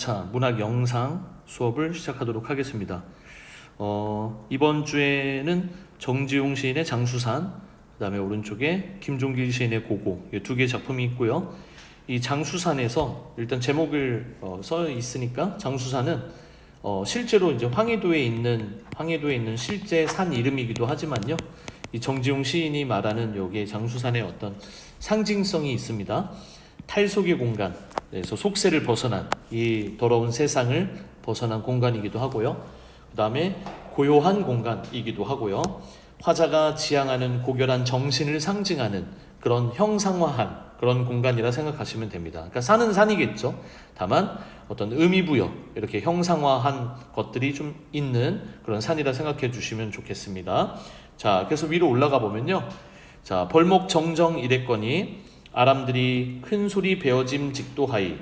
4차 문학 영상 수업을 시작하도록 하겠습니다. 이번 주에는 정지용 시인의 장수산, 그 다음에 오른쪽에 김종길 시인의 고고, 이 두 개의 작품이 있고요. 이 장수산에서 일단 제목을 써 있으니까 장수산은 실제로 이제 황해도에 있는 실제 산 이름이기도 하지만요. 이 정지용 시인이 말하는 여기에 장수산의 어떤 상징성이 있습니다. 탈속의 공간, 그래서 속세를 벗어난 이 더러운 세상을 벗어난 공간이기도 하고요. 그 다음에 고요한 공간이기도 하고요. 화자가 지향하는 고결한 정신을 상징하는 그런 형상화한 그런 공간이라 생각하시면 됩니다. 그러니까 산은 산이겠죠. 다만 어떤 의미부여 이렇게 형상화한 것들이 좀 있는 그런 산이라 생각해 주시면 좋겠습니다. 자, 그래서 위로 올라가 보면요. 자, 벌목 정정 이랬거니 아람들이 큰 소리 베어짐 직도하이.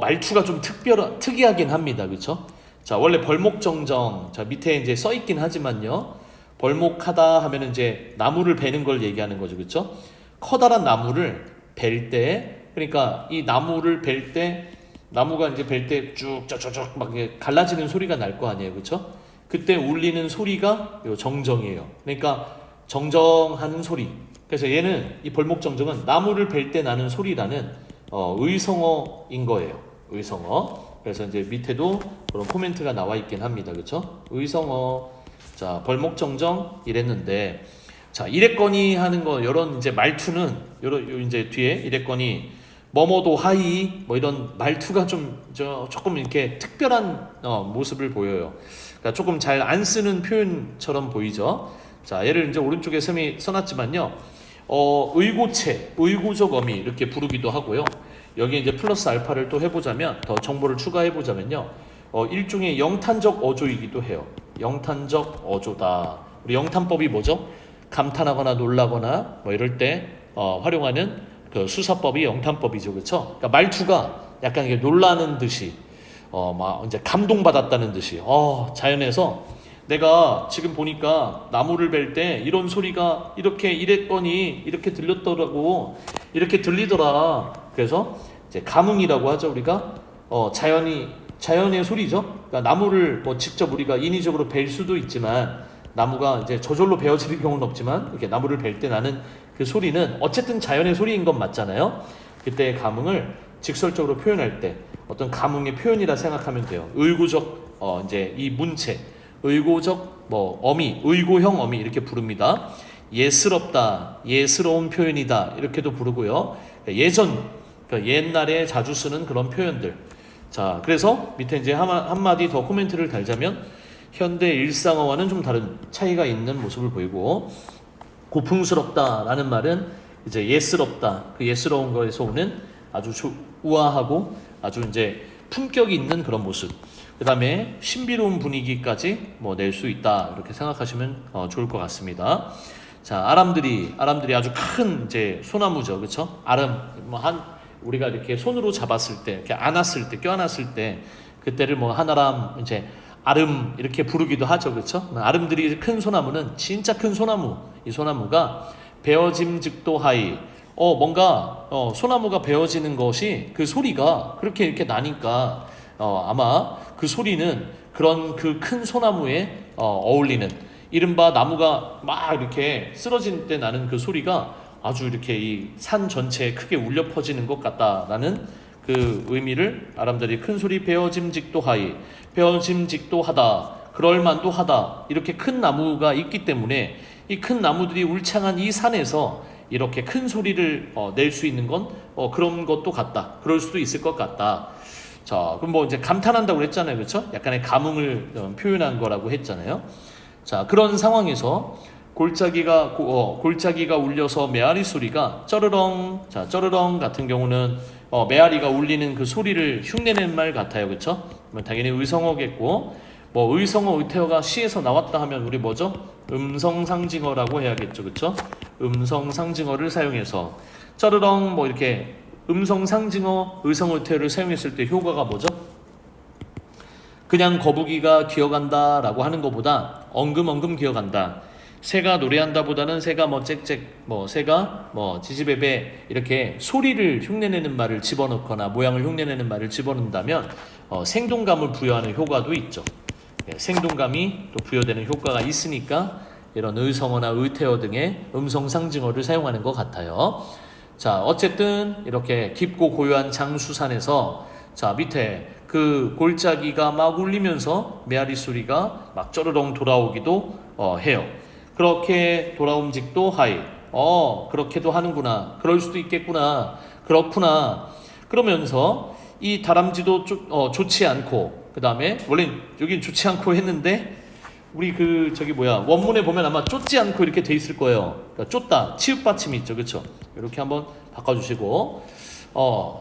말투가 좀 특이하긴 합니다. 그렇죠? 자, 원래 벌목정정, 자, 밑에 이제 써 있긴 하지만요. 벌목하다 하면 이제 나무를 베는 걸 얘기하는 거죠. 그렇죠? 커다란 나무를 벨 때, 그러니까 이 나무를 벨 때, 나무가 이제 벨 때 쭉 쫙쫙쫙 막 갈라지는 소리가 날 거 아니에요. 그렇죠? 그때 울리는 소리가 요 정정이에요. 그러니까 정정하는 소리. 그래서 얘는 이 벌목정정은 나무를 벨 때 나는 소리라는 의성어인 거예요. 의성어. 그래서 이제 밑에도 그런 코멘트가 나와 있긴 합니다. 그렇죠? 의성어. 자, 벌목정정 이랬는데, 자, 이랬거니 하는 거 이런 이제 말투는 요런 이제 뒤에 이랬거니 뭐뭐도 하이 뭐 이런 말투가 좀 조금 이렇게 특별한 모습을 보여요. 그러니까 조금 잘 안 쓰는 표현처럼 보이죠. 자, 얘를 이제 오른쪽에 쌤이 써놨지만요. 의고체, 의고적 어미 이렇게 부르기도 하고요. 여기 이제 플러스 알파를 또 해보자면 더 정보를 추가해보자면요. 일종의 영탄적 어조이기도 해요. 영탄적 어조다. 우리 영탄법이 뭐죠? 감탄하거나 놀라거나 뭐 이럴 때 활용하는 그 수사법이 영탄법이죠, 그렇죠? 그러니까 말투가 약간 이게 놀라는 듯이, 막 이제 감동받았다는 듯이, 자연에서 내가 지금 보니까 나무를 벨 때 이런 소리가 이렇게 이랬더니 이렇게 들렸더라고, 이렇게 들리더라. 그래서 이제 감흥이라고 하죠, 우리가. 자연의 소리죠. 그러니까 나무를 뭐 직접 우리가 인위적으로 벨 수도 있지만 나무가 이제 저절로 베어지는 경우는 없지만 이렇게 나무를 벨 때 나는 그 소리는 어쨌든 자연의 소리인 건 맞잖아요. 그때의 감흥을 직설적으로 표현할 때 어떤 감흥의 표현이라 생각하면 돼요. 의고적 이제 이 문체, 의고적 뭐 어미, 의고형 어미 이렇게 부릅니다. 예스럽다, 예스러운 표현이다 이렇게도 부르고요. 그러니까 옛날에 자주 쓰는 그런 표현들. 자, 그래서 밑에 이제 한마디 더 코멘트를 달자면 현대 일상어와는 좀 다른 차이가 있는 모습을 보이고, 고풍스럽다라는 말은 이제 예스럽다, 그 예스러운 거에서 오는 아주 우아하고 아주 이제 품격이 있는 그런 모습. 그 다음에 신비로운 분위기까지 뭐 낼 수 있다 이렇게 생각하시면 좋을 것 같습니다. 자, 아람들이 아주 큰 이제 소나무죠, 그렇죠? 우리가 이렇게 손으로 잡았을 때, 이렇게 안았을 때, 껴안았을 때, 그때를 뭐 하나람 이제 아름 이렇게 부르기도 하죠, 그렇죠? 아름들이 큰 소나무는 진짜 큰 소나무. 이 소나무가 베어짐즉도 하이. 뭔가 소나무가 베어지는 것이 그 소리가 그렇게 이렇게 나니까 아마 그 소리는 그런 그 큰 소나무에 어울리는, 이른바 나무가 막 이렇게 쓰러질 때 나는 그 소리가 아주 이렇게 이 산 전체에 크게 울려 퍼지는 것 같다라는 그 의미를 아람들이 큰 소리 베어짐직도 하이, 베어짐직도 하다, 그럴만도 하다, 이렇게 큰 나무가 있기 때문에 이 큰 나무들이 울창한 이 산에서 이렇게 큰 소리를 낼 수 있는 건 그런 것도 같다, 그럴 수도 있을 것 같다. 자, 그럼 뭐 이제 감탄한다고 그랬잖아요, 그렇죠? 약간의 감흥을 표현한 거라고 했잖아요. 자, 그런 상황에서 골짜기가 울려서 메아리 소리가 쩌르렁. 자, 쩌르렁 같은 경우는 메아리가 울리는 그 소리를 흉내내는 말 같아요, 그렇죠? 당연히 의성어겠고, 뭐 의성어 의태어가 시에서 나왔다 하면 우리 뭐죠? 음성상징어라고 해야겠죠, 그렇죠? 음성상징어를 사용해서 쩌르렁 뭐 이렇게 음성상징어, 의성어 의태어를 사용했을 때 효과가 뭐죠? 그냥 거북이가 기어간다라고 하는 것보다 엉금엉금 기어간다. 새가 노래한다 보다는 새가 뭐 짹짹, 뭐 새가 뭐 지지배배 이렇게 소리를 흉내내는 말을 집어넣거나 모양을 흉내내는 말을 집어넣는다면 생동감을 부여하는 효과도 있죠. 생동감이 또 부여되는 효과가 있으니까 이런 의성어나 의태어 등의 음성 상징어를 사용하는 것 같아요. 자, 어쨌든 이렇게 깊고 고요한 장수산에서 자, 밑에 그 골짜기가 막 울리면서 메아리 소리가 막 쩌르렁 돌아오기도 해요. 그렇게 돌아옴직도 하이. 그렇게도 하는구나. 그럴 수도 있겠구나. 그렇구나. 그러면서 이 다람쥐도 좋지 않고, 그 다음에 원래 여긴 좋지 않고 했는데 우리 원문에 보면 아마 쫓지 않고 이렇게 돼 있을 거예요. 그러니까 쫓다, 치읓 받침이 있죠, 그렇죠? 이렇게 한번 바꿔주시고,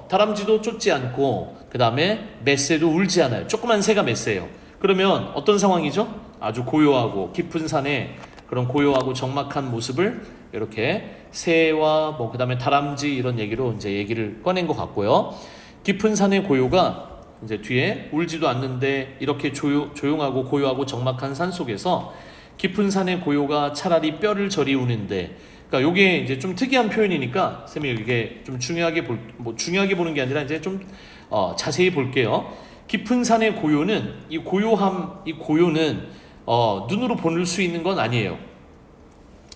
다람쥐도 쫓지 않고, 그 다음에 맷새도 울지 않아요. 조그만 새가 맷새예요. 그러면 어떤 상황이죠? 아주 고요하고 깊은 산에 그런 고요하고 적막한 모습을 이렇게 새와 그 다음에 다람쥐 이런 얘기로 이제 얘기를 꺼낸 것 같고요. 깊은 산의 고요가 이제 뒤에 울지도 않는데 이렇게 조용하고 고요하고 적막한 산 속에서 깊은 산의 고요가 차라리 뼈를 저리 우는데, 그러니까 요게 이제 좀 특이한 표현이니까 쌤이 이게 좀 중요하게 보는 게 아니라 이제 좀 자세히 볼게요. 깊은 산의 고요는 이 고요는 눈으로 볼 수 있는 건 아니에요.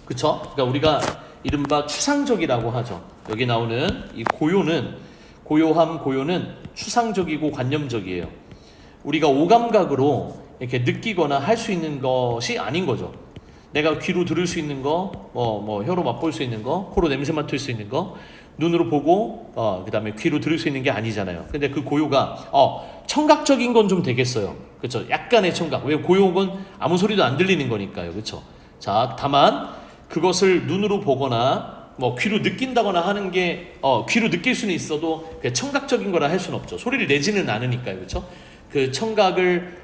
그쵸? 그러니까 우리가 이른바 추상적이라고 하죠. 여기 나오는 이 고요는 추상적이고 관념적이에요. 우리가 오감각으로 이렇게 느끼거나 할 수 있는 것이 아닌 거죠. 내가 귀로 들을 수 있는 거, 혀로 맛볼 수 있는 거, 코로 냄새 맡을 수 있는 거, 눈으로 보고, 그 다음에 귀로 들을 수 있는 게 아니잖아요. 근데 그 고요가, 청각적인 건 좀 되겠어요. 그쵸? 약간의 청각. 왜 고요는 아무 소리도 안 들리는 거니까요. 그쵸? 자, 다만, 그것을 눈으로 보거나, 귀로 느낀다거나 하는 게, 귀로 느낄 수는 있어도, 청각적인 거라 할 수는 없죠. 소리를 내지는 않으니까요. 그쵸? 그 청각을,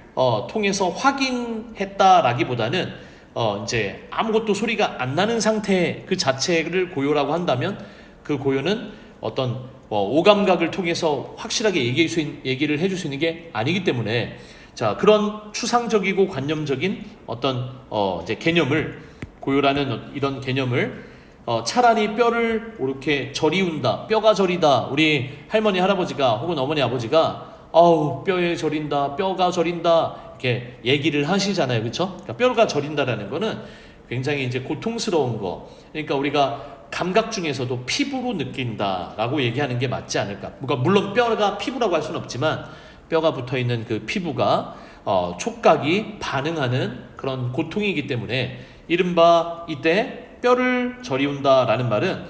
통해서 확인했다라기보다는, 이제 아무것도 소리가 안 나는 상태 그 자체를 고요라고 한다면 그 고요는 어떤 오감각을 통해서 확실하게 얘기를 해줄 수 있는 게 아니기 때문에 자 그런 추상적이고 관념적인 어떤 이제 개념을 고요라는 이런 개념을 차라리 뼈를 이렇게 저리운다 뼈가 저리다 우리 할머니 할아버지가 혹은 어머니 아버지가 뼈에 저린다 뼈가 저린다 이렇게 얘기를 하시잖아요. 그렇죠? 그러니까 뼈가 저린다라는 거는 굉장히 이제 고통스러운 거. 그러니까 우리가 감각 중에서도 피부로 느낀다라고 얘기하는 게 맞지 않을까? 그러니까 물론 뼈가 피부라고 할 수는 없지만 뼈가 붙어 있는 그 피부가 촉각이 반응하는 그런 고통이기 때문에 이른바 이때 뼈를 저리운다라는 말은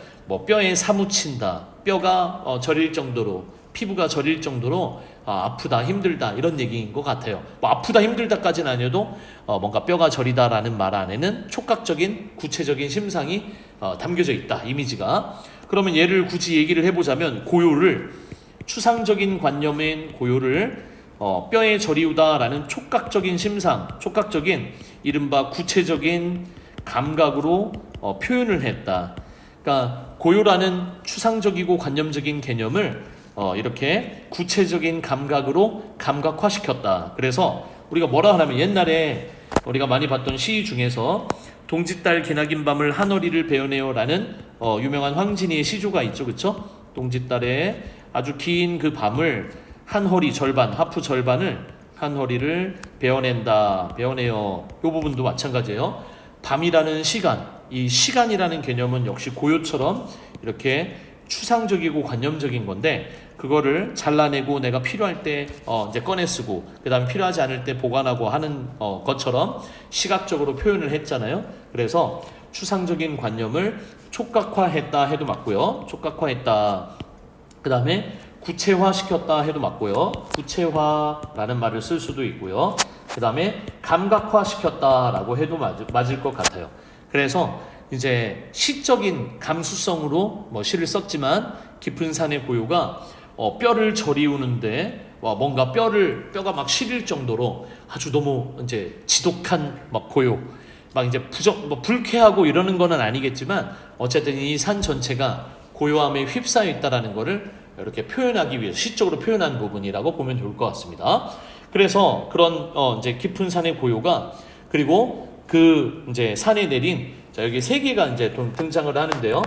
뼈에 사무친다, 뼈가 저릴 정도로 피부가 저릴 정도로 아프다 힘들다 이런 얘기인 것 같아요. 아프다 힘들다까지는 아니어도 뭔가 뼈가 저리다라는 말 안에는 촉각적인 구체적인 심상이 담겨져 있다 이미지가. 그러면 얘를 굳이 얘기를 해보자면 고요를 추상적인 관념인 고요를 뼈에 저리우다라는 촉각적인 심상, 촉각적인 이른바 구체적인 감각으로 표현을 했다. 그러니까 고요라는 추상적이고 관념적인 개념을 이렇게 구체적인 감각으로 감각화시켰다. 그래서 우리가 뭐라 하냐면 옛날에 우리가 많이 봤던 시 중에서 동짓달 기나긴 밤을 한허리를 베어내요라는 유명한 황진이의 시조가 있죠. 그렇죠? 동짓달에 아주 긴 그 밤을 한허리 절반, 하프 절반을 한허리를 베어내요. 이 부분도 마찬가지예요. 밤이라는 시간, 이 시간이라는 개념은 역시 고요처럼 이렇게 추상적이고 관념적인 건데 그거를 잘라내고 내가 필요할 때 이제 꺼내 쓰고 그 다음에 필요하지 않을 때 보관하고 하는 것처럼 시각적으로 표현을 했잖아요. 그래서 추상적인 관념을 촉각화했다 해도 맞고요. 촉각화했다. 그 다음에 구체화시켰다 해도 맞고요. 구체화라는 말을 쓸 수도 있고요. 그 다음에 감각화시켰다라고 해도 맞을 것 같아요. 그래서 이제 시적인 감수성으로 시를 썼지만 깊은 산의 고요가 뼈를 저리우는데 뭔가 뼈가 막 시릴 정도로 아주 너무 이제 지독한 고요, 이제 불쾌하고 이러는 거는 아니겠지만 어쨌든 이 산 전체가 고요함에 휩싸여 있다라는 거를 이렇게 표현하기 위해서 시적으로 표현한 부분이라고 보면 좋을 것 같습니다. 그래서 그런 이제 깊은 산의 고요가 그리고 그 이제 산에 내린 자 여기 세 개가 이제 등장을 하는데요.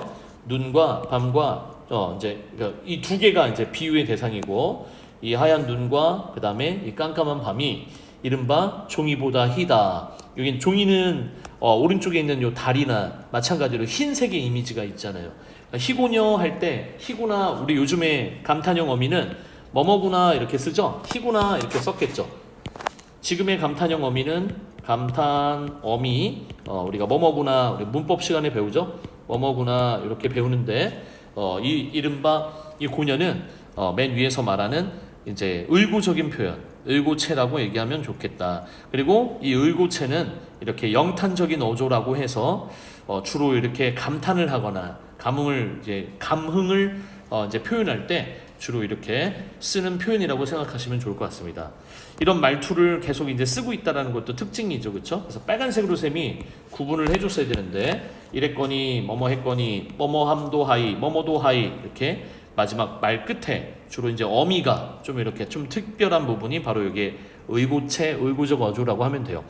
눈과 밤과 이제 이 두 개가 이제 비유의 대상이고 이 하얀 눈과 그 다음에 이 깜깜한 밤이 이른바 종이보다 희다. 여긴 종이는 오른쪽에 있는 요 달이나 마찬가지로 흰색의 이미지가 있잖아요. 그러니까 희고녀 할 때 희구나, 우리 요즘에 감탄형 어미는 뭐뭐구나 이렇게 쓰죠. 희구나 이렇게 썼겠죠. 지금의 감탄형 어미는 감탄 어미, 우리가 뭐뭐구나, 우리 문법 시간에 배우죠. 뭐뭐구나 이렇게 배우는데 이 이른바 이 고녀는 맨 위에서 말하는 이제 의고적인 표현, 의고체라고 얘기하면 좋겠다. 그리고 이 의고체는 이렇게 영탄적인 어조라고 해서 주로 이렇게 감탄을 하거나 감흥을 이제 표현할 때 주로 이렇게 쓰는 표현이라고 생각하시면 좋을 것 같습니다. 이런 말투를 계속 이제 쓰고 있다라는 것도 특징이죠, 그렇죠? 그래서 빨간색으로 쌤이 구분을 해줬어야 되는데 이랬거니, 뭐뭐 했거니, 뭐뭐함도 하이, 뭐뭐도 하이 이렇게 마지막 말 끝에 주로 이제 어미가 좀 이렇게 좀 특별한 부분이 바로 여기에 의고체, 의고적 어조라고 하면 돼요.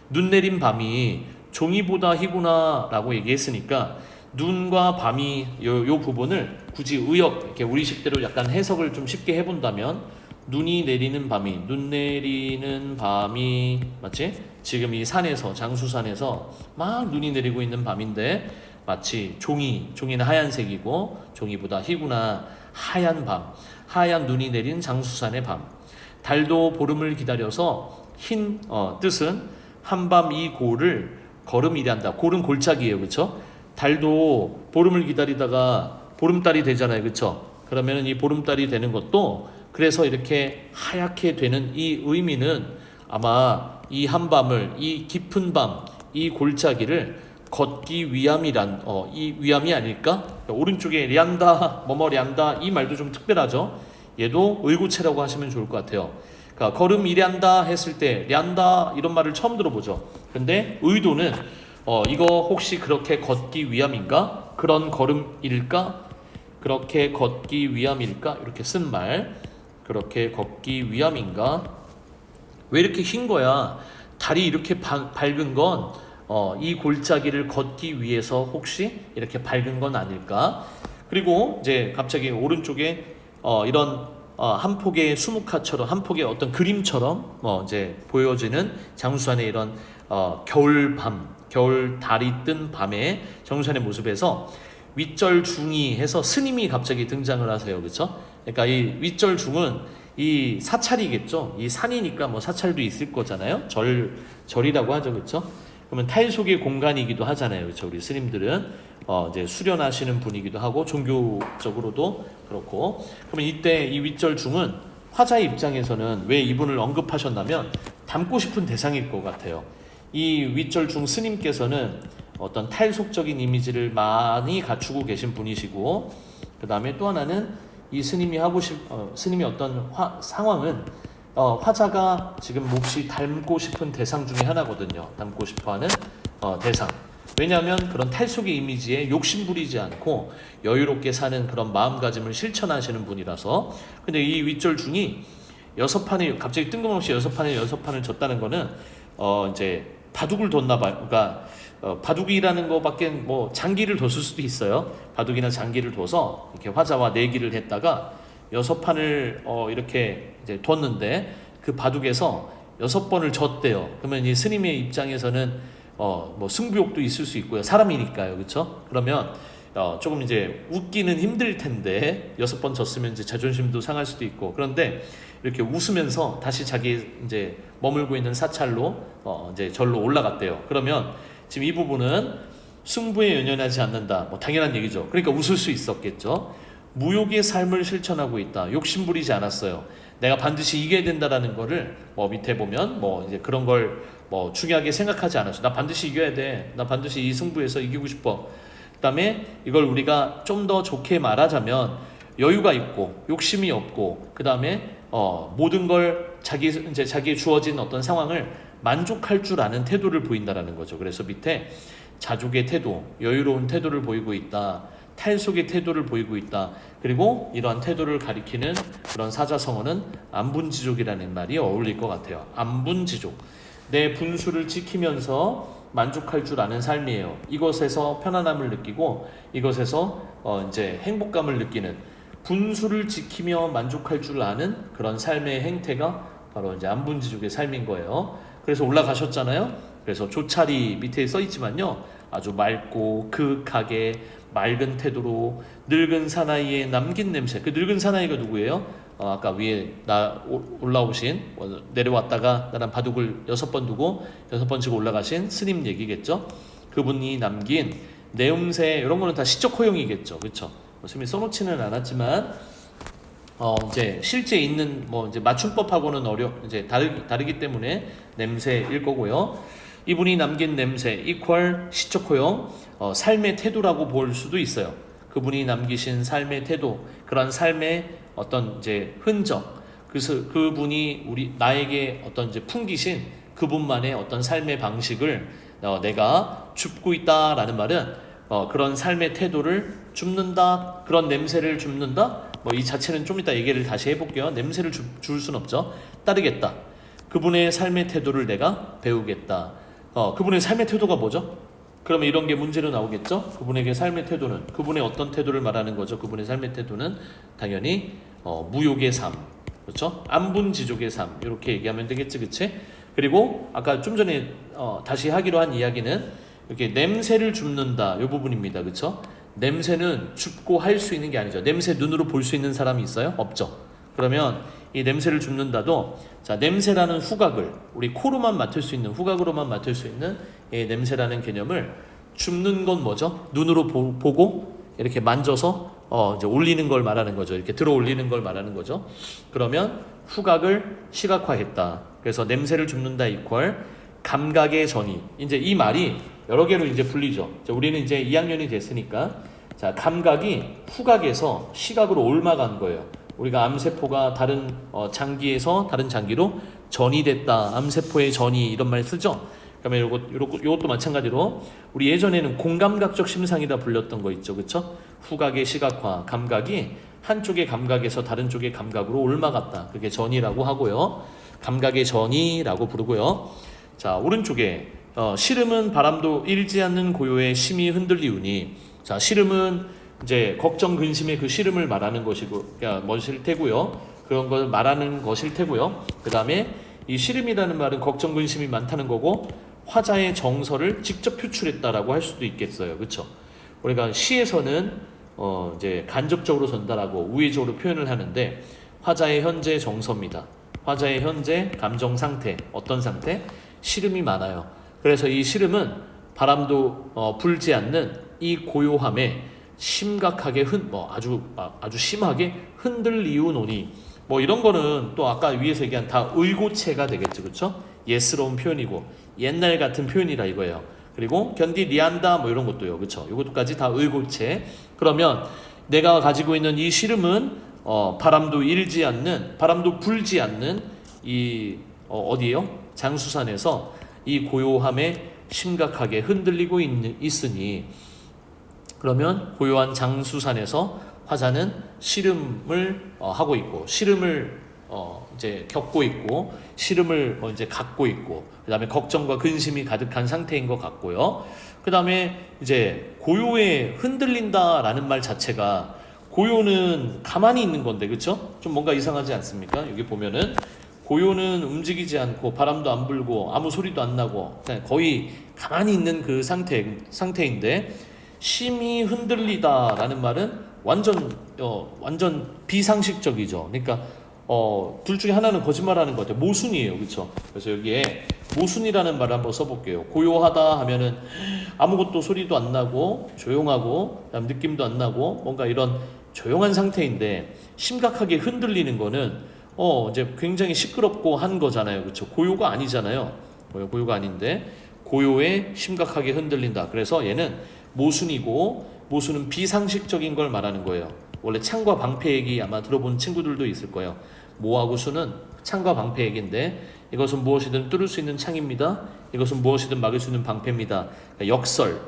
눈 내린 밤이 종이보다 희구나라고 얘기했으니까 눈과 밤이 요 부분을 굳이 이렇게 우리식대로 약간 해석을 좀 쉽게 해본다면 눈이 내리는 밤이, 눈 내리는 밤이 맞지? 지금 이 산에서, 장수산에서 막 눈이 내리고 있는 밤인데 마치 종이는 하얀색이고 종이보다 희구나, 하얀 밤, 하얀 눈이 내린 장수산의 밤. 달도 보름을 기다려서 흰 뜻은 한밤 이 고를 걸음이란다. 골은 골짜기예요, 그렇죠? 달도 보름을 기다리다가 보름달이 되잖아요, 그렇죠? 그러면 이 보름달이 되는 것도 그래서 이렇게 하얗게 되는 이 의미는 아마 이 한밤을, 이 깊은 밤, 이 골짜기를 걷기 위함이란 이 위함이 아닐까? 오른쪽에 량다, 뭐뭐 량다 이 말도 좀 특별하죠. 얘도 의고체라고 하시면 좋을 것 같아요. 그러니까 걸음 이란다 했을 때 량다 이런 말을 처음 들어보죠. 근데 의도는 이거 혹시 그렇게 걷기 위함인가? 그런 걸음일까? 그렇게 걷기 위함일까? 이렇게 쓴 말. 그렇게 걷기 위함인가? 왜 이렇게 흰 거야? 달이 이렇게 밝은 건 이 골짜기를 걷기 위해서 혹시 이렇게 밝은 건 아닐까? 그리고 이제 갑자기 오른쪽에 이런 한 폭의 수묵화처럼 한 폭의 어떤 그림처럼 이제 보여지는 장수산의 이런 겨울밤, 겨울 달이 뜬 밤의 장수산의 모습에서 윗절중이 해서 스님이 갑자기 등장을 하세요, 그렇죠? 그러니까 이 윗절중은 이 사찰이겠죠. 이 산이니까 뭐 사찰도 있을 거잖아요. 절이라고 하죠, 그렇죠? 그러면 달 속의 공간이기도 하잖아요, 그렇죠? 우리 스님들은 이제 수련하시는 분이기도 하고 종교적으로도 그렇고. 그러면 이때 이 윗절중은 화자의 입장에서는 왜 이분을 언급하셨냐면 닮고 싶은 대상일 것 같아요. 이 윗절중 스님께서는 어떤 탈속적인 이미지를 많이 갖추고 계신 분이시고, 그 다음에 또 하나는 이 스님이 스님이 어떤 상황은 화자가 지금 몹시 닮고 싶은 대상 중에 하나거든요. 닮고 싶어하는 대상. 왜냐하면 그런 탈속의 이미지에 욕심부리지 않고 여유롭게 사는 그런 마음가짐을 실천하시는 분이라서. 근데 이 윗절중이 갑자기 뜬금없이 여섯 판을 졌다는 거는 이제 바둑을 뒀나 봐요. 그러니까 바둑이라는 거밖에 뭐 장기를 뒀을 수도 있어요. 바둑이나 장기를 둬서 이렇게 화자와 내기를 했다가 6판을 이렇게 이제 뒀는데 그 바둑에서 6번을 졌대요. 그러면 이 스님의 입장에서는 뭐 승부욕도 있을 수 있고요. 사람이니까요, 그렇죠? 그러면 조금 이제 웃기는 힘들 텐데 6번 졌으면 이제 자존심도 상할 수도 있고. 그런데 이렇게 웃으면서 다시 자기 이제 머물고 있는 사찰로 이제 절로 올라갔대요. 그러면 지금 이 부분은 승부에 연연하지 않는다. 뭐 당연한 얘기죠. 그러니까 웃을 수 있었겠죠. 무욕의 삶을 실천하고 있다. 욕심 부리지 않았어요. 내가 반드시 이겨야 된다라는 거를 밑에 보면 이제 그런 걸 중요하게 생각하지 않았어요. 나 반드시 이겨야 돼. 나 반드시 이 승부에서 이기고 싶어. 그다음에 이걸 우리가 좀 더 좋게 말하자면 여유가 있고 욕심이 없고, 그다음에 모든 걸 자기에 주어진 어떤 상황을 만족할 줄 아는 태도를 보인다라는 거죠. 그래서 밑에 자족의 태도, 여유로운 태도를 보이고 있다. 탈속의 태도를 보이고 있다. 그리고 이러한 태도를 가리키는 그런 사자성어는 안분지족이라는 말이 어울릴 것 같아요. 안분지족. 내 분수를 지키면서 만족할 줄 아는 삶이에요. 이것에서 편안함을 느끼고 이것에서 이제 행복감을 느끼는, 분수를 지키며 만족할 줄 아는 그런 삶의 행태가 바로 이제 안분지족의 삶인 거예요. 그래서 올라가셨잖아요. 그래서 조차리 밑에 써 있지만요, 아주 맑고 그윽하게 맑은 태도로 늙은 사나이의 남긴 냄새. 그 늙은 사나이가 누구예요? 아까 위에 올라오신, 내려왔다가 나란 바둑을 6번 두고 6번 치고 올라가신 스님 얘기겠죠. 그분이 남긴 내음새, 이런 거는 다 시적 허용이겠죠. 그렇죠? 스님이 써놓지는 않았지만 이제 실제 있는 이제 맞춤법하고는 이제 다르기 때문에 냄새일 거고요. 이분이 남긴 냄새 이퀄 시적 허용, 삶의 태도라고 볼 수도 있어요. 그분이 남기신 삶의 태도, 그런 삶의 어떤 이제 흔적, 그래서 그분이 나에게 어떤 이제 풍기신 그분만의 어떤 삶의 방식을 내가 줍고 있다라는 말은 그런 삶의 태도를 줍는다, 그런 냄새를 줍는다. 이 자체는 좀 이따 얘기를 다시 해볼게요. 냄새를 줄 순 없죠. 따르겠다. 그분의 삶의 태도를 내가 배우겠다. 그분의 삶의 태도가 뭐죠? 그러면 이런 게 문제로 나오겠죠? 그분에게 삶의 태도는, 그분의 어떤 태도를 말하는 거죠? 그분의 삶의 태도는 당연히 무욕의 삶, 그렇죠? 안분지족의 삶, 이렇게 얘기하면 되겠지, 그치? 그리고 아까 좀 전에 다시 하기로 한 이야기는 이렇게 냄새를 줍는다, 이 부분입니다, 그렇죠? 냄새는 줍고 할 수 있는 게 아니죠. 냄새 눈으로 볼 수 있는 사람이 있어요? 없죠. 그러면 이 냄새를 줍는다도, 자, 냄새라는 후각을, 우리 코로만 맡을 수 있는, 후각으로만 맡을 수 있는 이 냄새라는 개념을 줍는 건 뭐죠? 눈으로 보고 이렇게 만져서 이제 올리는 걸 말하는 거죠. 이렇게 들어 올리는 걸 말하는 거죠. 그러면 후각을 시각화했다. 그래서 냄새를 줍는다 이퀄 감각의 전이. 이제 이 말이 여러 개로 이제 불리죠. 우리는 이제 2학년이 됐으니까, 자, 감각이 후각에서 시각으로 옮아간 거예요. 우리가 암세포가 다른 장기에서 다른 장기로 전이됐다. 암세포의 전이, 이런 말 쓰죠. 그러면 요것도 마찬가지로 우리 예전에는 공감각적 심상이라 불렸던 거 있죠, 그렇죠? 후각의 시각화, 감각이 한쪽의 감각에서 다른 쪽의 감각으로 옮아갔다. 그게 전이라고 하고요. 감각의 전이라고 부르고요. 자, 오른쪽에 시름은 바람도 일지 않는 고요에 심히 흔들리우니, 자, 시름은 이제 걱정 근심의 그 시름을 말하는 것일 테고요. 그런 걸 말하는 것일 테고요. 그 다음에 이 시름이라는 말은 걱정 근심이 많다는 거고, 화자의 정서를 직접 표출했다라고 할 수도 있겠어요, 그렇죠? 우리가 시에서는 이제 간접적으로 전달하고 우회적으로 표현을 하는데, 화자의 현재 정서입니다. 화자의 현재 감정 상태, 어떤 상태? 시름이 많아요. 그래서 이 시름은 바람도 불지 않는 이 고요함에 심각하게 아주 심하게 흔들리우노니, 이런 거는 또 아까 위에서 얘기한 다 의고체가 되겠죠, 그렇죠? 예스러운 표현이고 옛날 같은 표현이라 이거예요. 그리고 견디리한다 이런 것도요, 그렇죠? 이것까지 다 의고체. 그러면 내가 가지고 있는 이 시름은 바람도 일지 않는, 바람도 불지 않는 이 어디에요? 장수산에서 이 고요함에 심각하게 흔들리고 있으니, 그러면 고요한 장수산에서 화자는 시름을 하고 있고, 시름을 이제 겪고 있고, 시름을 이제 갖고 있고, 그 다음에 걱정과 근심이 가득한 상태인 것 같고요. 그 다음에 이제 고요에 흔들린다라는 말 자체가, 고요는 가만히 있는 건데, 그렇죠? 좀 뭔가 이상하지 않습니까? 여기 보면은 고요는 움직이지 않고 바람도 안 불고 아무 소리도 안 나고 그냥 거의 가만히 있는 그 상태인데, 심히 흔들리다라는 말은 완전 비상식적이죠. 그러니까 둘 중에 하나는 거짓말하는 것 같아요. 모순이에요, 그렇죠? 그래서 여기에 모순이라는 말을 한번 써볼게요. 고요하다 하면은 아무것도 소리도 안 나고 조용하고, 그다음 느낌도 안 나고 뭔가 이런 조용한 상태인데, 심각하게 흔들리는 거는 이제 굉장히 시끄럽고 한 거잖아요, 그렇죠? 고요가 아니잖아요. 고요가 아닌데 고요에 심각하게 흔들린다. 그래서 얘는 모순이고, 모순은 비상식적인 걸 말하는 거예요. 원래 창과 방패 얘기 아마 들어본 친구들도 있을 거예요. 모하고 수는 창과 방패 얘기인데, 이것은 무엇이든 뚫을 수 있는 창입니다. 이것은 무엇이든 막을 수 있는 방패입니다. 그러니까 역설,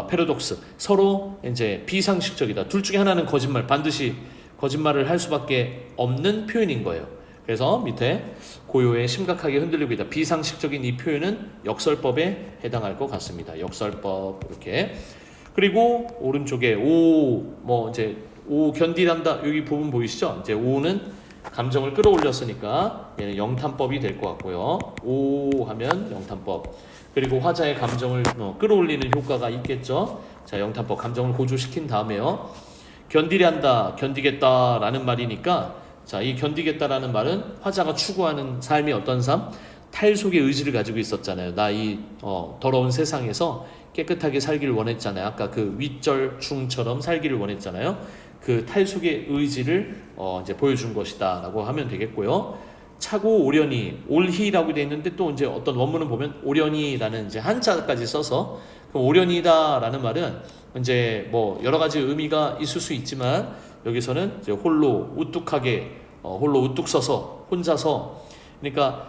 패러독스, 서로 이제 비상식적이다. 둘 중에 하나는 거짓말, 반드시 거짓말을 할 수밖에 없는 표현인 거예요. 그래서 밑에 고요에 심각하게 흔들리고 있다. 비상식적인 이 표현은 역설법에 해당할 것 같습니다. 역설법, 이렇게. 그리고 오른쪽에 이제 오 견디란다. 여기 부분 보이시죠? 이제 오는 감정을 끌어올렸으니까 얘는 영탄법이 될 것 같고요. 오 하면 영탄법. 그리고 화자의 감정을 끌어올리는 효과가 있겠죠. 자, 영탄법 감정을 고조시킨 다음에요. 견디란다, 견디겠다라는 말이니까 자, 이 견디겠다라는 말은 화자가 추구하는 삶이 어떤 삶? 탈속의 의지를 가지고 있었잖아요. 나 이 더러운 세상에서 깨끗하게 살기를 원했잖아요. 아까 그 윗절 중처럼 살기를 원했잖아요. 그 탈속의 의지를 이제 보여준 것이다라고 하면 되겠고요. 차고 오려니 올히라고 되어 있는데 또 이제 어떤 원문을 보면 오려니라는 이제 한자까지 써서 그럼 오려니다라는 말은 이제 뭐 여러 가지 의미가 있을 수 있지만 여기서는 이제 홀로 우뚝하게 홀로 우뚝 서서 혼자서 그러니까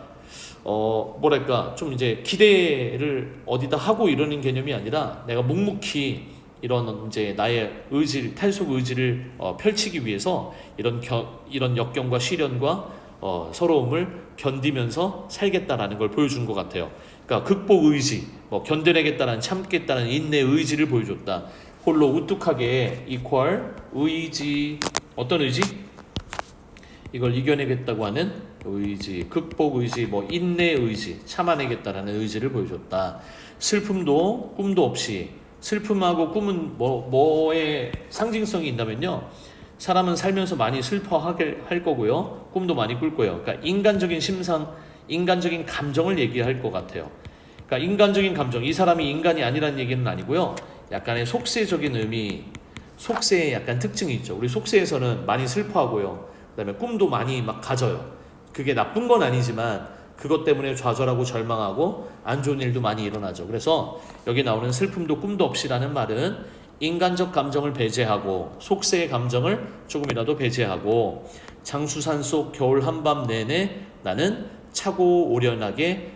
뭐랄까 좀 이제 기대를 어디다 하고 이러는 개념이 아니라 내가 묵묵히 이런 이제 나의 의지를 탈속 의지를 펼치기 위해서 이런 역경과 시련과 서러움을 견디면서 살겠다라는 걸 보여준 것 같아요. 그러니까 극복 의지, 뭐 견뎌내겠다는 참겠다는 인내 의지를 보여줬다. 홀로 우뚝하게 이퀄 의지 어떤 의지? 이걸 이겨내겠다고 하는 의지, 극복 의지, 뭐 인내 의지, 참아내겠다라는 의지를 보여줬다. 슬픔도 꿈도 없이 슬픔하고 꿈은 뭐의 상징성이 있다면요. 사람은 살면서 많이 슬퍼하게 할 거고요. 꿈도 많이 꿀 거예요. 그러니까 인간적인 심상, 인간적인 감정을 얘기할 것 같아요. 그러니까 인간적인 감정, 이 사람이 인간이 아니라는 얘기는 아니고요. 약간의 속세적인 의미, 속세의 약간 특징이 있죠. 우리 속세에서는 많이 슬퍼하고요. 그다음에 꿈도 많이 막 가져요. 그게 나쁜 건 아니지만 그것 때문에 좌절하고 절망하고 안 좋은 일도 많이 일어나죠. 그래서 여기 나오는 슬픔도 꿈도 없이라는 말은 인간적 감정을 배제하고 속세의 감정을 조금이라도 배제하고 장수산 속 겨울 한밤 내내 나는 차고 오련하게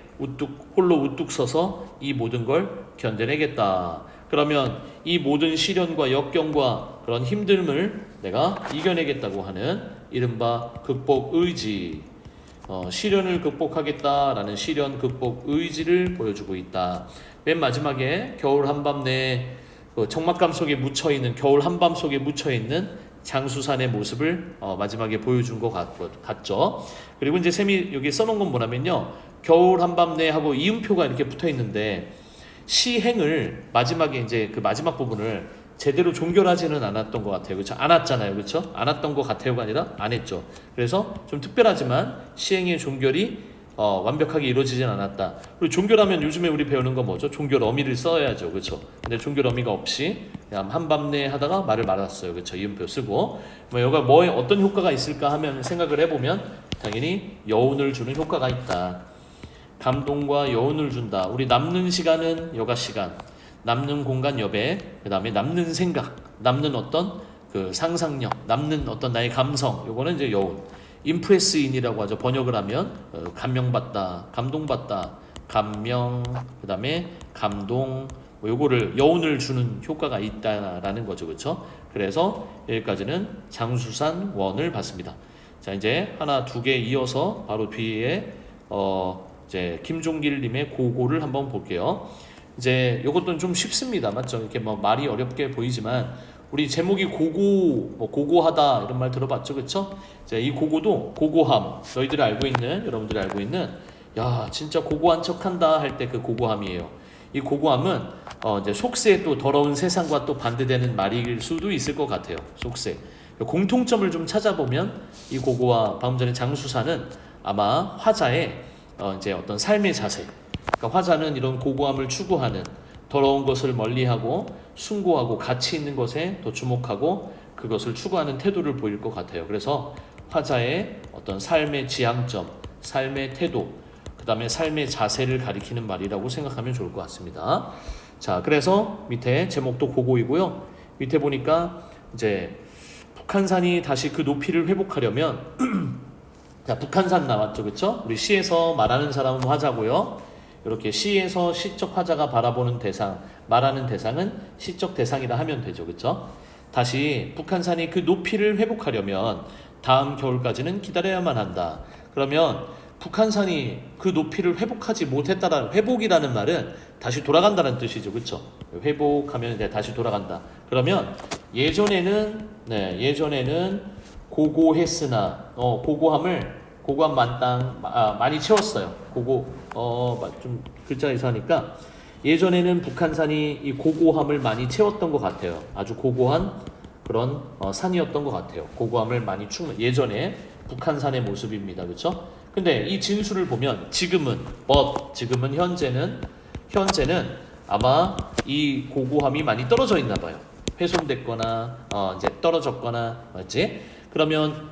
홀로 우뚝 서서 이 모든 걸 견뎌내겠다. 그러면 이 모든 시련과 역경과 그런 힘듦을 내가 이겨내겠다고 하는 이른바 극복 의지, 시련을 극복하겠다라는 시련 극복 의지를 보여주고 있다. 맨 마지막에 겨울 한밤 내에 적막감 속에 묻혀있는 겨울 한밤 속에 묻혀있는 장수산의 모습을 마지막에 보여준 것 같죠. 그리고 이제 쌤이 여기 써놓은 건 뭐냐면요. 겨울 한밤 내 하고 이음표가 이렇게 붙어있는데 시행을 마지막에 이제 그 마지막 부분을 제대로 종결하지는 않았던 것 같아요. 그렇죠? 안 왔잖아요. 그렇죠? 안 왔던 것 같아요가 아니라 안 했죠. 그래서 좀 특별하지만 시행의 종결이 완벽하게 이루어지진 않았다. 그리고 종결하면 요즘에 우리 배우는 건 뭐죠? 종결 어미를 써야죠. 그렇죠? 근데 종결 어미가 없이 그냥 한밤내 하다가 말을 말았어요. 그렇죠? 이음표 쓰고 여기가 뭐에 어떤 효과가 있을까 하면 생각을 해보면 당연히 여운을 주는 효과가 있다. 감동과 여운을 준다. 우리 남는 시간은 여가 시간, 남는 공간 여백, 그 다음에 남는 생각, 남는 어떤 그 상상력, 남는 어떤 나의 감성, 요거는 이제 여운. 임프레스인이라고 하죠. 번역을 하면 감명받다, 감동받다, 감명, 그 다음에 감동, 요거를 여운을 주는 효과가 있다라는 거죠. 그렇죠? 그래서 여기까지는 장수산 원을 봤습니다. 자, 이제 하나 두 개 이어서 바로 뒤에 이제 김종길님의 고고를 한번 볼게요. 이제 이것도 좀 쉽습니다, 맞죠? 이렇게 뭐 말이 어렵게 보이지만 우리 제목이 고고, 뭐 고고하다 이런 말 들어봤죠, 그렇죠? 이제 이 고고도 고고함, 너희들이 알고 있는, 여러분들이 알고 있는, 야 진짜 고고한 척한다 할 때 그 고고함이에요. 이 고고함은 이제 속세의 또 더러운 세상과 또 반대되는 말일 수도 있을 것 같아요. 속세. 공통점을 좀 찾아보면 이 고고와 방금 전에 장수사는 아마 화자의 이제 어떤 삶의 자세. 그러니까 화자는 이런 고고함을 추구하는 더러운 것을 멀리하고 숭고하고 가치 있는 것에 더 주목하고 그것을 추구하는 태도를 보일 것 같아요. 그래서 화자의 어떤 삶의 지향점, 삶의 태도, 그 다음에 삶의 자세를 가리키는 말이라고 생각하면 좋을 것 같습니다. 자, 그래서 밑에 제목도 고고이고요. 밑에 보니까 이제 북한산이 다시 그 높이를 회복하려면 자, 북한산 나왔죠, 그렇죠? 우리 시에서 말하는 사람은 화자고요. 이렇게 시에서 시적 화자가 바라보는 대상, 말하는 대상은 시적 대상이라 하면 되죠, 그렇죠? 다시 북한산이 그 높이를 회복하려면 다음 겨울까지는 기다려야만 한다. 그러면 북한산이 그 높이를 회복하지 못했다라는, 회복이라는 말은 다시 돌아간다는 뜻이죠, 그렇죠? 회복하면 이제 다시 돌아간다. 그러면 예전에는 고고했으나 고고함 많이 채웠어요. 좀 글자가 이상하니까 예전에는 북한산이 이 고고함을 많이 채웠던 것 같아요. 아주 고고한 그런 산이었던 것 같아요. 고고함을 많이 예전에 북한산의 모습입니다. 그렇죠? 근데 이 진수를 보면 지금은 현재는 아마 이 고고함이 많이 떨어져 있나 봐요. 훼손됐거나 이제 떨어졌거나 맞지? 그러면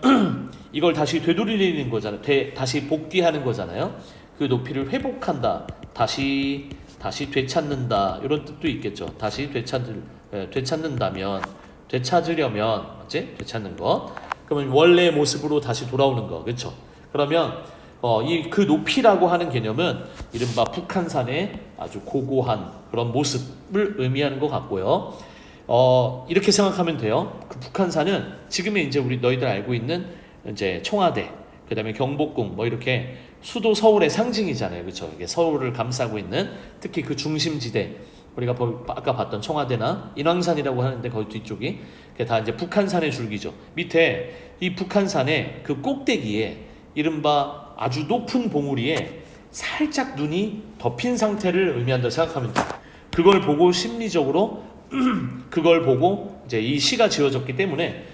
이걸 다시 되돌리는 거잖아요. 다시 복귀하는 거잖아요. 그 높이를 회복한다. 다시 되찾는다. 이런 뜻도 있겠죠. 다시 되찾는다면 되찾으려면 맞지? 되찾는 것. 그러면 원래 모습으로 다시 돌아오는 거. 그렇죠? 그러면 그 높이라고 하는 개념은 이른바 북한산의 아주 고고한 그런 모습을 의미하는 것 같고요. 이렇게 생각하면 돼요. 그 북한산은 지금의 이제 너희들 알고 있는 이제 청와대, 그다음에 경복궁 뭐 이렇게 수도 서울의 상징이잖아요. 그렇죠? 이게 서울을 감싸고 있는 특히 그 중심지대 우리가 아까 봤던 청와대나 인왕산이라고 하는데 거기 뒤쪽이 그게 다 이제 북한산의 줄기죠. 밑에 이 북한산의 그 꼭대기에 이른바 아주 높은 봉우리에 살짝 눈이 덮인 상태를 의미한다고 생각하면 돼요. 그걸 보고 심리적으로 그걸 보고 이제 이 시가 지어졌기 때문에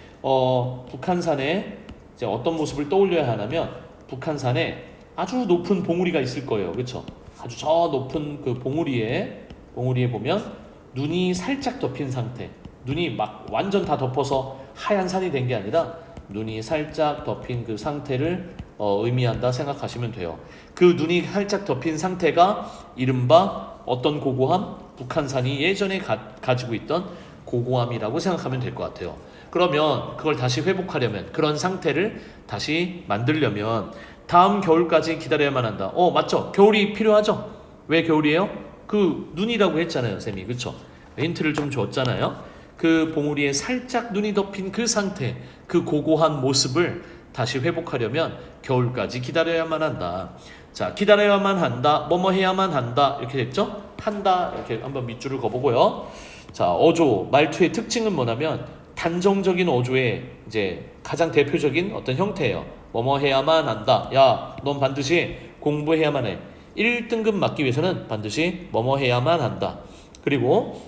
북한산에 이제 어떤 모습을 떠올려야 하냐면 북한산에 아주 높은 봉우리가 있을 거예요. 그렇죠? 아주 저 높은 그 봉우리에 보면 눈이 살짝 덮인 상태. 눈이 막 완전 다 덮어서 하얀 산이 된 게 아니라 눈이 살짝 덮인 그 상태를 의미한다 생각하시면 돼요. 그 눈이 살짝 덮인 상태가 이른바 어떤 고고함? 북한산이 예전에 가지고 있던 고고함이라고 생각하면 될 것 같아요. 그러면 그걸 다시 회복하려면 그런 상태를 다시 만들려면 다음 겨울까지 기다려야만 한다. 맞죠? 겨울이 필요하죠? 왜 겨울이에요? 그 눈이라고 했잖아요, 쌤이. 그쵸? 힌트를 좀 줬잖아요. 그 봉우리에 살짝 눈이 덮인 그 상태, 그 고고한 모습을 다시 회복하려면 겨울까지 기다려야만 한다. 자, 기다려야만 한다. 뭐뭐 해야만 한다. 이렇게 됐죠? 한다. 이렇게 한번 밑줄을 그어보고요. 자, 어조 말투의 특징은 뭐냐면 단정적인 어조의 이제 가장 대표적인 어떤 형태예요. 뭐뭐 해야만 한다. 야, 넌 반드시 공부해야만 해. 1등급 맞기 위해서는 반드시 뭐뭐 해야만 한다. 그리고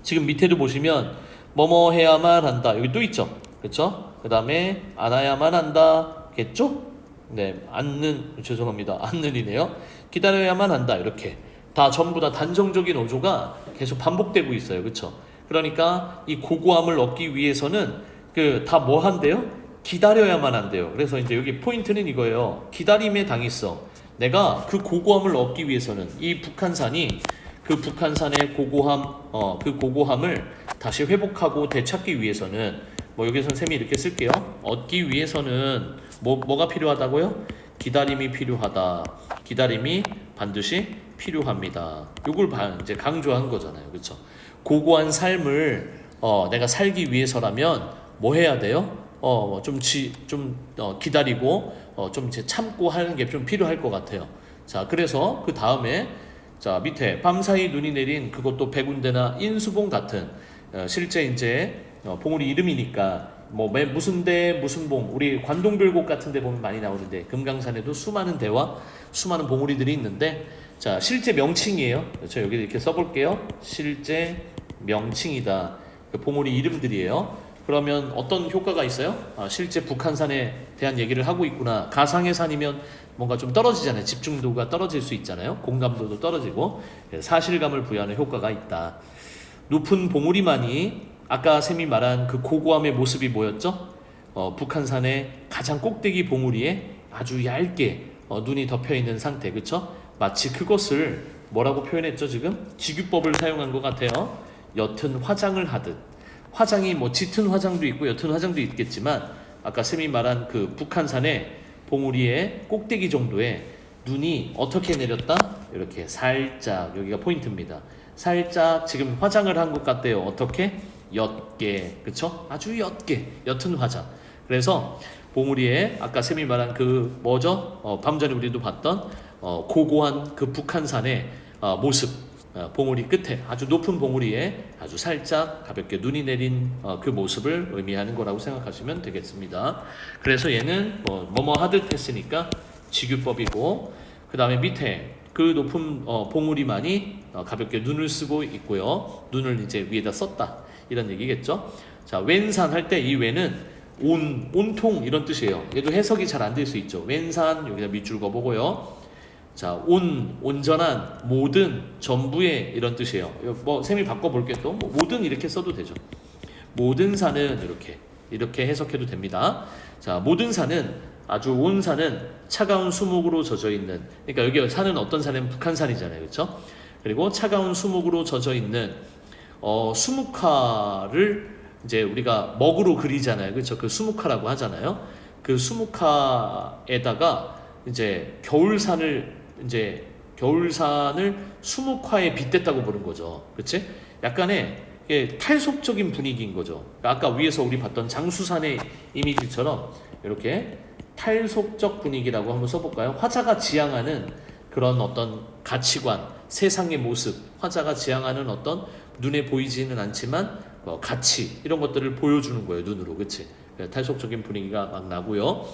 지금 밑에도 보시면 뭐뭐 해야만 한다. 여기 또 있죠. 그렇죠? 그 다음에 안아야만 한다. 겠죠? 네, 안는이네요. 기다려야만 한다. 이렇게 다 전부 다 단정적인 어조가 계속 반복되고 있어요. 그렇죠? 그러니까 이 고고함을 얻기 위해서는 다 뭐 한대요? 기다려야만 한대요. 그래서 이제 여기 포인트는 이거예요. 기다림의 당위성. 내가 그 고고함을 얻기 위해서는 이 북한산이 그 북한산의 그 고고함을 다시 회복하고 되찾기 위해서는 뭐 여기서는 쌤이 이렇게 쓸게요. 얻기 위해서는 뭐가 필요하다고요? 기다림이 필요하다. 기다림이 반드시 필요합니다. 이걸 이제 강조한 거잖아요. 그렇죠? 고고한 삶을 내가 살기 위해서라면 뭐 해야 돼요? 기다리고 좀 이제 참고 하는 게 좀 필요할 것 같아요. 자, 그래서 그 다음에 자, 밑에 밤사이 눈이 내린 그것도 백운대나 인수봉 같은 실제 이제 봉우리 이름이니까 뭐 무슨 대 무슨 봉, 우리 관동별곡 같은 데 보면 많이 나오는데 금강산에도 수많은 대와 수많은 봉우리들이 있는데 자, 실제 명칭이에요. 그렇죠? 여기 이렇게 써볼게요. 실제 명칭이다. 그 봉우리 이름들이에요. 그러면 어떤 효과가 있어요? 실제 북한산에 대한 얘기를 하고 있구나. 가상의 산이면 뭔가 좀 떨어지잖아요. 집중도가 떨어질 수 있잖아요. 공감도도 떨어지고 사실감을 부여하는 효과가 있다. 높은 봉우리만이 아까 쌤이 말한 그 고고함의 모습이 뭐였죠? 북한산의 가장 꼭대기 봉우리에 아주 얇게 눈이 덮여있는 상태. 그쵸? 마치 그것을 뭐라고 표현했죠? 지금? 직유법을 사용한 것 같아요. 옅은 화장을 하듯. 화장이 뭐 짙은 화장도 있고 옅은 화장도 있겠지만 아까 쌤이 말한 그 북한산의 봉우리의 꼭대기 정도의 눈이 어떻게 내렸다? 이렇게 살짝, 여기가 포인트입니다. 살짝 지금 화장을 한 것 같대요. 어떻게? 옅게, 그쵸? 아주 옅게, 옅은 화장. 그래서 봉우리에 아까 쌤이 말한 그 뭐죠? 방금 전에 우리도 봤던 고고한 그 북한산의 모습, 봉우리 끝에 아주 높은 봉우리에 아주 살짝 가볍게 눈이 내린 그 모습을 의미하는 거라고 생각하시면 되겠습니다. 그래서 얘는 뭐뭐 하듯 했으니까 직유법이고, 그 다음에 밑에 그 높은 봉우리만이 가볍게 눈을 쓰고 있고요. 눈을 이제 위에다 썼다, 이런 얘기겠죠. 자, 웬산 할 때 이 웬은 온통 이런 뜻이에요. 얘도 해석이 잘 안 될 수 있죠. 웬산 여기다 밑줄 그어보고요. 자, 온전한, 모든, 전부의 이런 뜻이에요. 뭐 셈이 바꿔볼게요. 또 모든 이렇게 써도 되죠. 모든 산은 이렇게 해석해도 됩니다. 자, 모든 산은, 아주 온 산은 차가운 수목으로 젖어 있는, 그러니까 여기 산은 어떤 산은 북한산이잖아요, 그렇죠? 그리고 차가운 수목으로 젖어 있는 수묵화를 이제 우리가 먹으로 그리잖아요, 그렇죠? 그 수묵화라고 하잖아요. 그 수묵화에다가 이제 겨울산을 수묵화에 빗댔다고 보는 거죠, 그렇지? 약간의 탈속적인 분위기인 거죠. 아까 위에서 우리 봤던 장수산의 이미지처럼 이렇게 탈속적 분위기라고 한번 써볼까요? 화자가 지향하는 그런 어떤 가치관, 세상의 모습, 화자가 지향하는 어떤 눈에 보이지는 않지만 가치, 이런 것들을 보여주는 거예요, 눈으로. 그치? 탈속적인 분위기가 막 나고요.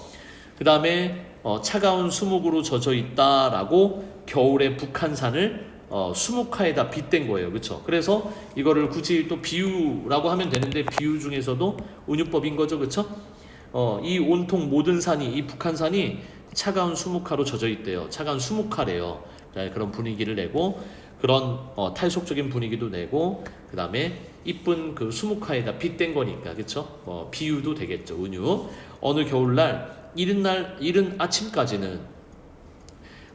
그 다음에 차가운 수묵으로 젖어 있다라고 겨울의 북한산을 수묵화에다 빗댄 거예요, 그렇죠? 그래서 이거를 굳이 또 비유라고 하면 되는데, 비유 중에서도 은유법인 거죠, 그렇죠? 이 온통 모든 산이, 이 북한산이 차가운 수묵화로 젖어 있대요. 차가운 수묵화래요. 그런 분위기를 내고, 그런 탈속적인 분위기도 내고, 그 다음에 이쁜 그 수묵화에다 빗댄 거니까, 그렇죠? 비유도 되겠죠, 은유. 어느 겨울날 이른 아침까지는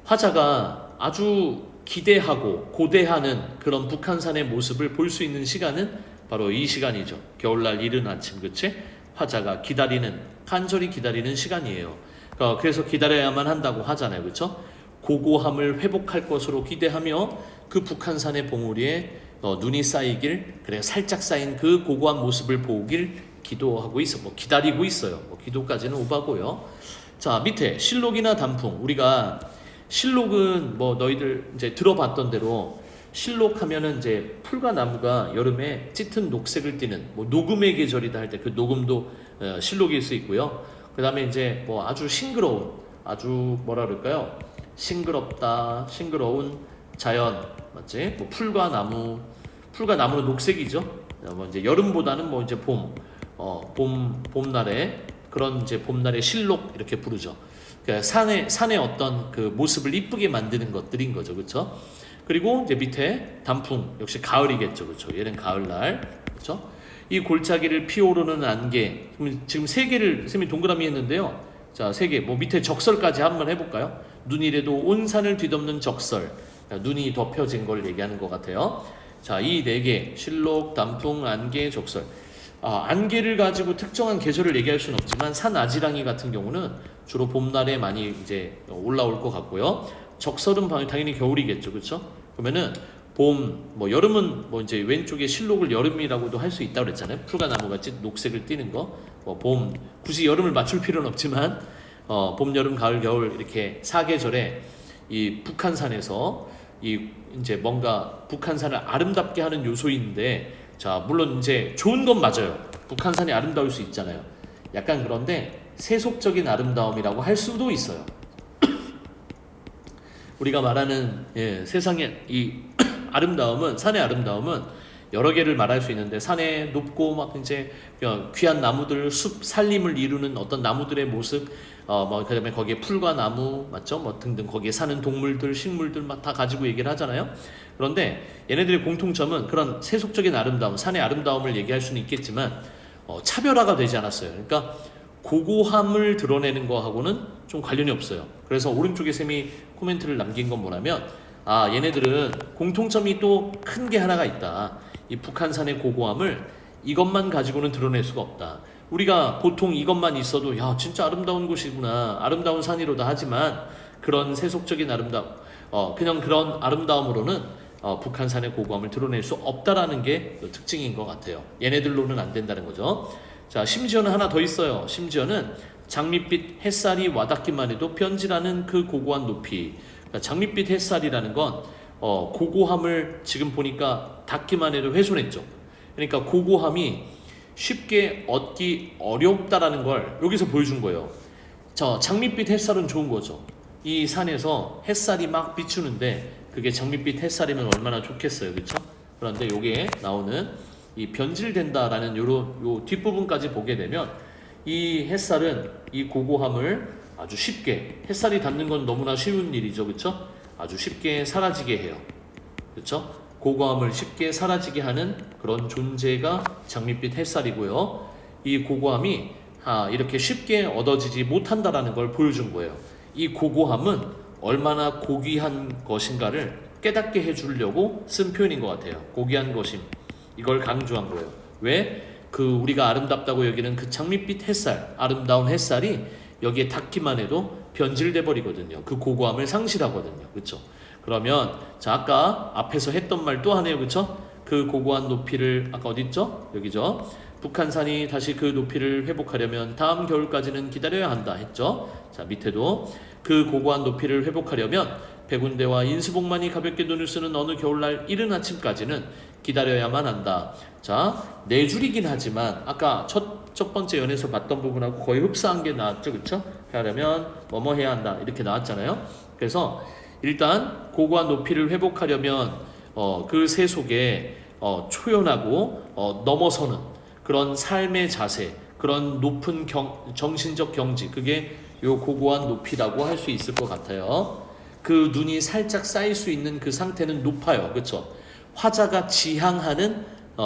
화자가 아주 기대하고 고대하는 그런 북한산의 모습을 볼 수 있는 시간은 바로 이 시간이죠. 겨울날 이른 아침, 그치? 화자가 간절히 기다리는 시간이에요. 그래서 기다려야만 한다고 하잖아요, 그렇죠? 고고함을 회복할 것으로 기대하며 그 북한산의 봉우리에 눈이 쌓이길, 그래 살짝 쌓인 그 고고한 모습을 보길 기도하고 기다리고 있어요. 기도까지는 오바고요. 자, 밑에 실록이나 단풍. 우리가 실록은 너희들 이제 들어봤던 대로 실록하면은 이제 풀과 나무가 여름에 짙은 녹색을 띠는 녹음의 계절이다 할 때 그 녹음도 실록일 수 있고요. 그 다음에 이제 아주 싱그러운, 아주 뭐라 그럴까요? 싱그러운 자연, 맞지? 풀과 나무는 녹색이죠. 이제 여름보다는 이제 봄날에 그런 이제 봄날의 실록 이렇게 부르죠. 그러니까 산의 어떤 그 모습을 이쁘게 만드는 것들인 거죠, 그렇죠? 그리고 이제 밑에 단풍, 역시 가을이겠죠, 그렇죠? 얘는 가을날, 그렇죠? 이 골짜기를 피오르는 안개, 지금 세 개를 쌤이 동그라미 했는데요. 자, 세 개, 밑에 적설까지 한번 해볼까요? 눈이래도 온 산을 뒤덮는 적설, 눈이 덮여진 걸 얘기하는 것 같아요. 자, 이 네 개, 실록, 단풍, 안개, 적설. 안개를 가지고 특정한 계절을 얘기할 수는 없지만 산아지랑이 같은 경우는 주로 봄날에 많이 이제 올라올 것 같고요. 적설은 당연히 겨울이겠죠, 그렇죠? 그러면은 여름은 이제 왼쪽에 실록을 여름이라고도 할 수 있다고 그랬잖아요. 풀과 나무가 녹색을 띠는 거. 굳이 여름을 맞출 필요는 없지만 봄, 여름, 가을, 겨울 이렇게 사계절에 이 북한산에서 이제 뭔가 북한산을 아름답게 하는 요소인데, 자, 물론 이제 좋은 건 맞아요. 북한산이 아름다울 수 있잖아요. 약간 그런데 세속적인 아름다움이라고 할 수도 있어요. 우리가 말하는 세상의 이 아름다움은, 산의 아름다움은 여러 개를 말할 수 있는데, 산에 높고 막 이제 귀한 나무들, 숲 산림을 이루는 어떤 나무들의 모습, 그다음에 거기에 풀과 나무, 맞죠? 등등 거기에 사는 동물들, 식물들 막 다 가지고 얘기를 하잖아요. 그런데 얘네들의 공통점은 그런 세속적인 아름다움, 산의 아름다움을 얘기할 수는 있겠지만 차별화가 되지 않았어요. 그러니까 고고함을 드러내는 거하고는 좀 관련이 없어요. 그래서 오른쪽에 쌤이 코멘트를 남긴 건 뭐냐면, 얘네들은 공통점이 또 큰 게 하나가 있다. 이 북한산의 고고함을 이것만 가지고는 드러낼 수가 없다. 우리가 보통 이것만 있어도 야 진짜 아름다운 곳이구나, 아름다운 산이로다 하지만, 그런 세속적인 아름다움, 그냥 그런 아름다움으로는 북한산의 고고함을 드러낼 수 없다라는 게 특징인 것 같아요. 얘네들로는 안 된다는 거죠. 자, 심지어는 하나 더 있어요. 심지어는 장밋빛 햇살이 와닿기만 해도 변질하는 그 고고한 높이. 그러니까 장밋빛 햇살이라는 건 고고함을 지금 보니까 닿기만 해도 훼손했죠. 그러니까 고고함이 쉽게 얻기 어렵다라는 걸 여기서 보여준 거예요. 저 장밋빛 햇살은 좋은 거죠. 이 산에서 햇살이 막 비추는데 그게 장밋빛 햇살이면 얼마나 좋겠어요, 그렇죠? 그런데 여기에 나오는 이 변질된다라는 요 뒷부분까지 보게 되면 이 햇살은 이 고고함을 아주 쉽게, 햇살이 닿는 건 너무나 쉬운 일이죠, 그렇죠? 아주 쉽게 사라지게 해요, 그렇죠? 고고함을 쉽게 사라지게 하는 그런 존재가 장밋빛 햇살이고요. 이 고고함이 이렇게 쉽게 얻어지지 못한다라는 걸 보여준 거예요. 이 고고함은 얼마나 고귀한 것인가를 깨닫게 해주려고 쓴 표현인 것 같아요. 고귀한 것임, 이걸 강조한 거예요. 왜? 그 우리가 아름답다고 여기는 그 장밋빛 햇살, 아름다운 햇살이 여기에 닿기만 해도 변질돼 버리거든요. 그 고고함을 상실하거든요, 그렇죠? 그러면 자, 아까 앞에서 했던 말 또 하네요, 그렇죠? 그 고고한 높이를 아까 어디 있죠? 여기죠. 북한산이 다시 그 높이를 회복하려면 다음 겨울까지는 기다려야 한다 했죠. 자, 밑에도 그 고고한 높이를 회복하려면 백운대와 인수복만이 가볍게 눈을 쓰는 어느 겨울날 이른 아침까지는 기다려야만 한다. 자, 네 줄이긴 하지만 아까 첫 번째 연에서 봤던 부분하고 거의 흡사한 게 나왔죠, 그렇죠? 하려면 뭐뭐 해야 한다 이렇게 나왔잖아요. 그래서 일단 고고한 높이를 회복하려면 그 새 속에 초연하고 넘어서는 그런 삶의 자세, 그런 높은 정신적 경지, 그게 요 고고한 높이라고 할 수 있을 것 같아요. 그 눈이 살짝 쌓일 수 있는 그 상태는 높아요, 그렇죠? 화자가 지향하는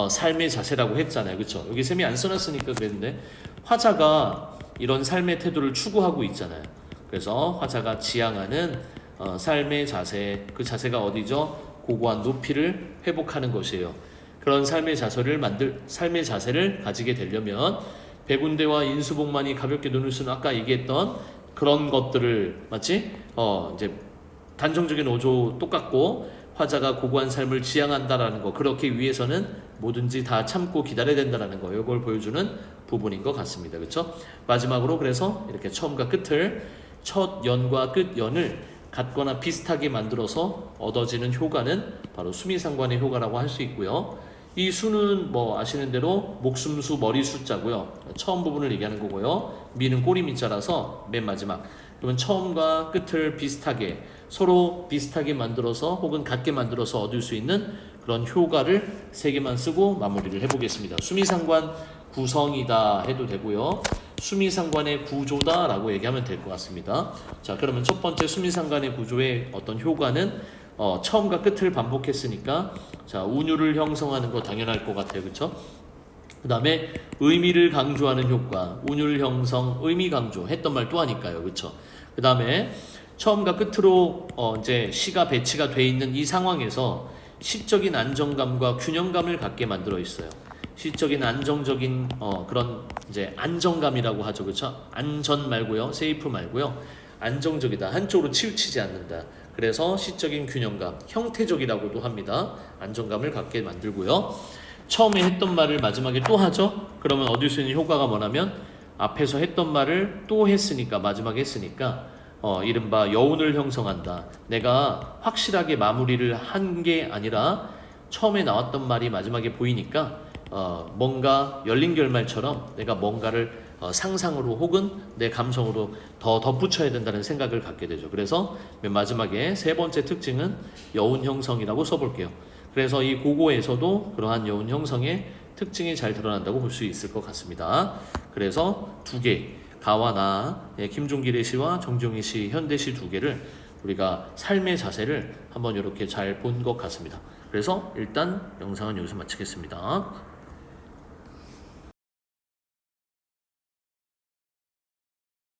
삶의 자세라고 했잖아요, 그렇죠? 여기 쌤이 안 써놨으니까 그랬는데 화자가 이런 삶의 태도를 추구하고 있잖아요. 그래서 화자가 지향하는 삶의 자세, 그 자세가 어디죠? 고고한 높이를 회복하는 것이에요. 그런 삶의 자세를 가지게 되려면 백운대와 인수복만이 가볍게 눈을 쓰는 아까 얘기했던 그런 것들을 맞지? 이제 단정적인 어조 똑같고 화자가 고고한 삶을 지향한다라는 거, 그렇게 위해서는 뭐든지 다 참고 기다려야 된다라는 거, 이걸 보여주는 부분인 것 같습니다, 그렇죠? 마지막으로 그래서 이렇게 처음과 끝을, 첫 연과 끝 연을 같거나 비슷하게 만들어서 얻어지는 효과는 바로 수미상관의 효과라고 할 수 있고요. 이 수는 뭐 아시는 대로 목숨수 머리 숫자고요. 처음 부분을 얘기하는 거고요. 미는 꼬리 미자라서 맨 마지막. 그러면 처음과 끝을 비슷하게, 서로 비슷하게 만들어서 혹은 같게 만들어서 얻을 수 있는 그런 효과를 세 개만 쓰고 마무리를 해보겠습니다. 수미상관 구성이다 해도 되고요. 수미상관의 구조다라고 얘기하면 될 것 같습니다. 자, 그러면 첫 번째 수미상관의 구조의 어떤 효과는 처음과 끝을 반복했으니까 자, 운율을 형성하는 거 당연할 것 같아요, 그렇죠? 그 다음에 의미를 강조하는 효과, 운율 형성, 의미 강조 했던 말 또 하니까요, 그렇죠? 그 다음에 처음과 끝으로 이제 시가 배치가 돼 있는 이 상황에서 시적인 안정감과 균형감을 갖게 만들어 있어요. 시적인 안정적인 그런 이제 안정감이라고 하죠, 그렇죠? 안전 말고요, 세이프 말고요, 안정적이다, 한쪽으로 치우치지 않는다. 그래서 시적인 균형감, 형태적이라고도 합니다. 안정감을 갖게 만들고요. 처음에 했던 말을 마지막에 또 하죠. 그러면 얻을 수 있는 효과가 뭐냐면 앞에서 했던 말을 또 했으니까, 마지막에 했으니까 이른바 여운을 형성한다. 내가 확실하게 마무리를 한 게 아니라 처음에 나왔던 말이 마지막에 보이니까 뭔가 열린 결말처럼 내가 뭔가를 상상으로 혹은 내 감성으로 더 덧붙여야 된다는 생각을 갖게 되죠. 그래서 맨 마지막에 세 번째 특징은 여운 형성이라고 써볼게요. 그래서 이 고고에서도 그러한 여운 형성의 특징이 잘 드러난다고 볼 수 있을 것 같습니다. 그래서 두 개, 가와 나, 김종길의 시와 정지용의 시, 현대시 두 개를 우리가 삶의 자세를 한번 이렇게 잘 본 것 같습니다. 그래서 일단 영상은 여기서 마치겠습니다.